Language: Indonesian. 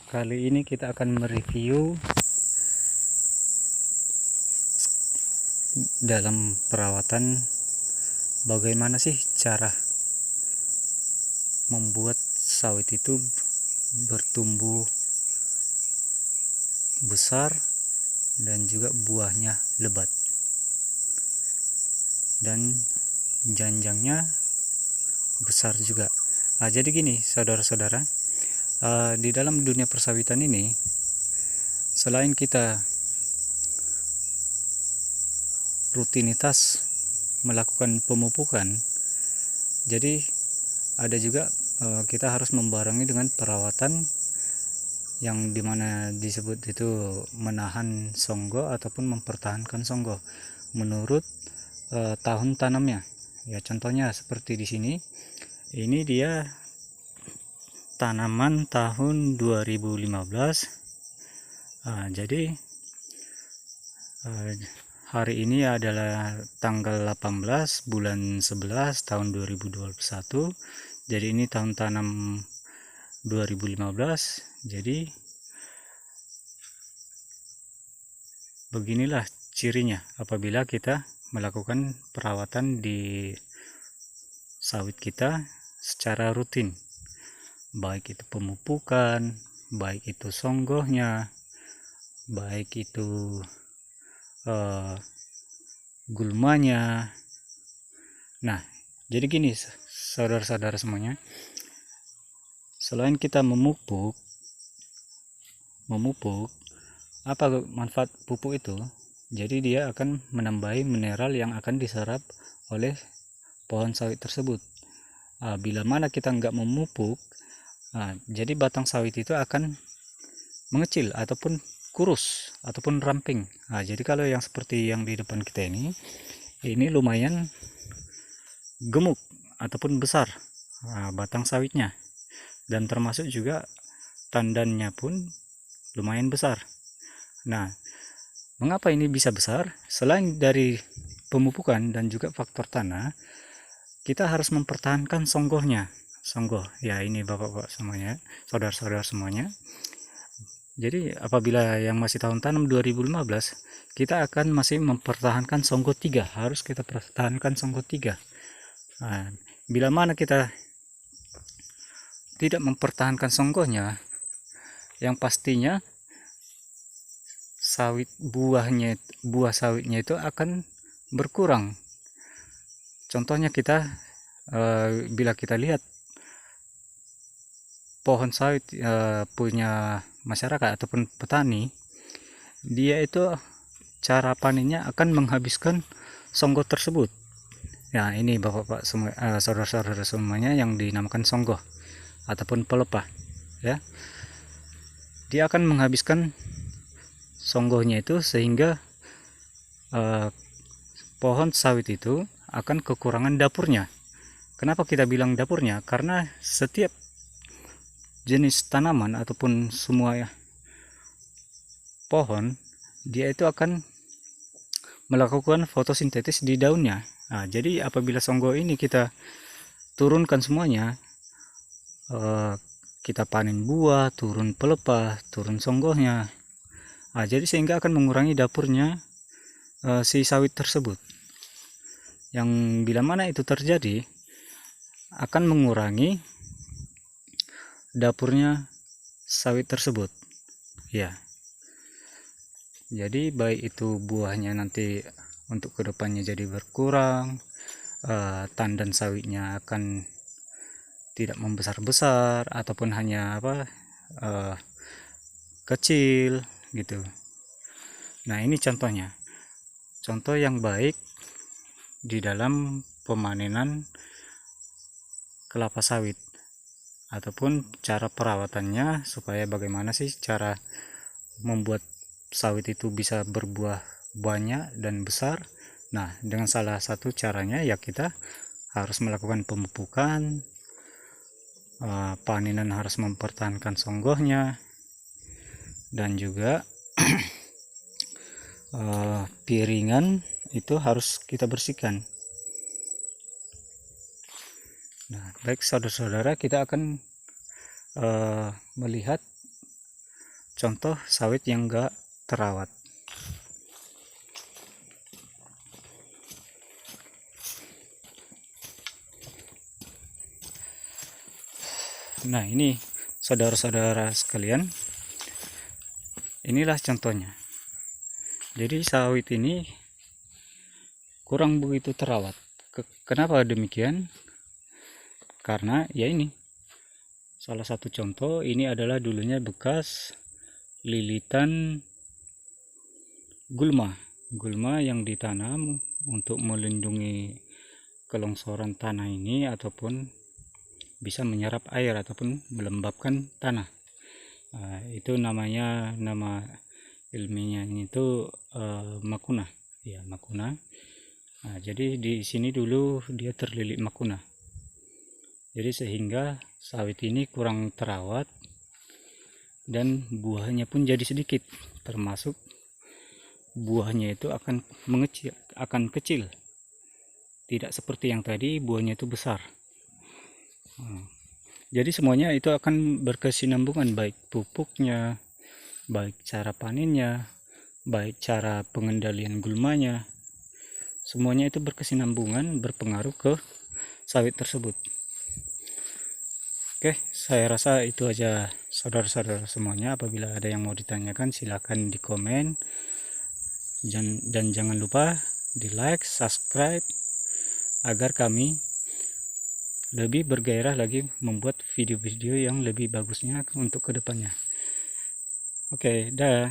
Kali ini kita akan mereview dalam perawatan bagaimana sih cara membuat sawit itu bertumbuh besar dan juga buahnya lebat dan janjangnya besar juga. Jadi gini saudara-saudara, di dalam dunia persawitan ini, selain kita rutinitas melakukan pemupukan, jadi ada juga kita harus membarengi dengan perawatan yang dimana disebut itu menahan songgo ataupun mempertahankan songgo menurut tahun tanamnya. Ya, contohnya seperti di sini, ini dia tanaman tahun 2015. Jadi hari ini adalah tanggal 18 bulan 11 tahun 2021. Jadi ini tahun tanam 2015. Jadi beginilah cirinya apabila kita melakukan perawatan di sawit kita secara rutin, baik itu pemupukan, baik itu songgohnya, baik itu gulmanya. Nah, jadi gini saudara-saudara semuanya, selain kita memupuk, apa manfaat pupuk itu? Jadi dia akan menambahi mineral yang akan diserap oleh pohon sawit tersebut. Bila mana kita nggak memupuk, jadi batang sawit itu akan mengecil ataupun kurus ataupun ramping. Jadi kalau yang seperti yang di depan kita ini lumayan gemuk ataupun besar batang sawitnya, dan termasuk juga tandannya pun lumayan besar. Nah, mengapa ini bisa besar? Selain dari pemupukan dan juga faktor tanah, kita harus mempertahankan songgohnya. Songgoh, ya ini bapak-bapak semuanya, saudara-saudara semuanya. Jadi apabila yang masih tahun tanam 2015, kita akan masih mempertahankan songgoh 3. Harus kita pertahankan songgoh 3. Bila mana kita tidak mempertahankan songgohnya, yang pastinya buah sawitnya itu akan berkurang. Contohnya kita bila kita lihat pohon sawit punya masyarakat ataupun petani, dia itu cara panennya akan menghabiskan songgoh tersebut. Ya, ini bapak-bapak semua, saudara-saudara semuanya, yang dinamakan songgoh ataupun pelepah, ya. Dia akan menghabiskan songgohnya itu sehingga pohon sawit itu akan kekurangan dapurnya. Kenapa kita bilang dapurnya? Karena setiap jenis tanaman ataupun semua pohon, dia itu akan melakukan fotosintesis di daunnya. Jadi apabila songgoh ini kita turunkan semuanya, kita panen buah, turun pelepah, turun songgohnya, jadi sehingga akan mengurangi dapurnya si sawit tersebut, yang bila mana itu terjadi akan mengurangi dapurnya sawit tersebut, ya. Jadi baik itu buahnya nanti untuk kedepannya jadi berkurang, tandan sawitnya akan tidak membesar-besar ataupun hanya kecil gitu. Nah, ini contohnya, contoh yang baik di dalam pemanenan kelapa sawit ataupun cara perawatannya, supaya bagaimana sih cara membuat sawit itu bisa berbuah banyak dan besar. Nah, dengan salah satu caranya ya kita harus melakukan pemupukan, panenan harus mempertahankan songgohnya, dan juga piringan itu harus kita bersihkan. Nah, baik saudara-saudara, kita akan melihat contoh sawit yang enggak terawat. Nah, ini saudara-saudara sekalian, inilah contohnya. Jadi sawit ini kurang begitu terawat. Kenapa demikian? Karena ya ini, salah satu contoh, ini adalah dulunya bekas lilitan gulma yang ditanam untuk melindungi kelongsoran tanah ini, ataupun bisa menyerap air ataupun melembabkan tanah. Itu nama ilmiahnya itu makuna, ya, makuna. Jadi di sini dulu dia terlilit makuna. Jadi sehingga sawit ini kurang terawat dan buahnya pun jadi sedikit, termasuk buahnya itu akan kecil. Tidak seperti yang tadi buahnya itu besar. Jadi semuanya itu akan berkesinambungan, baik pupuknya, baik cara panennya, baik cara pengendalian gulmanya. Semuanya itu berkesinambungan, berpengaruh ke sawit tersebut. Oke, saya rasa itu aja saudara-saudara semuanya. Apabila ada yang mau ditanyakan, silakan di komen. Dan jangan lupa di like, subscribe, agar kami lebih bergairah lagi membuat video-video yang lebih bagusnya untuk kedepannya. Oke, dah.